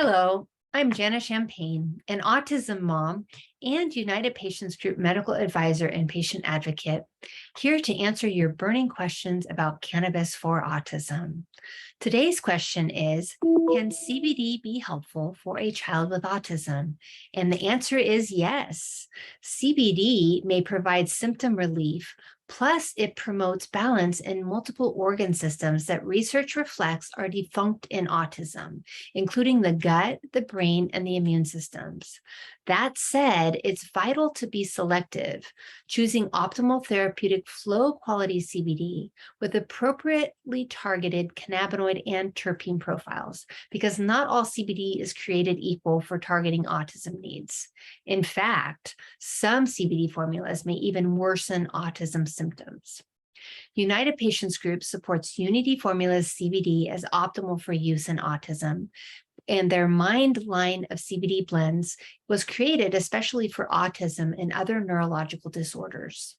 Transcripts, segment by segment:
Hello, I'm Janna Champagne, an autism mom and United Patients Group medical advisor and patient advocate, here to answer your burning questions about cannabis for autism. Today's question is, can CBD be helpful for a child with autism? And the answer is yes. CBD may provide symptom relief. Plus, it promotes balance in multiple organ systems that research reflects are defunct in autism, including the gut, the brain, and the immune systems. That said, it's vital to be selective, choosing optimal therapeutic flow quality CBD with appropriately targeted cannabinoid and terpene profiles, because not all CBD is created equal for targeting autism needs. In fact, some CBD formulas may even worsen autism symptoms. United Patients Group supports Unity Formulas CBD as optimal for use in autism, and their Mind line of CBD blends was created especially for autism and other neurological disorders.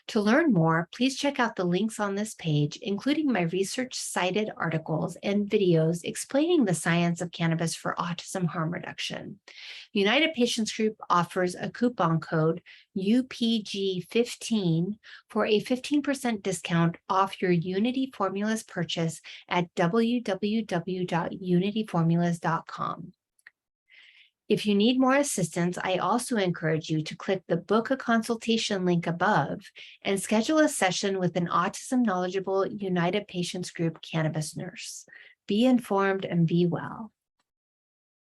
To learn more, please check out the links on this page, including my research-cited articles and videos explaining the science of cannabis for autism harm reduction. United Patients Group offers a coupon code UPG15 for a 15% discount off your Unity Formulas purchase at www.unityformulas.com. If you need more assistance, I also encourage you to click the Book a Consultation link above and schedule a session with an autism knowledgeable United Patients Group cannabis nurse. Be informed and be well.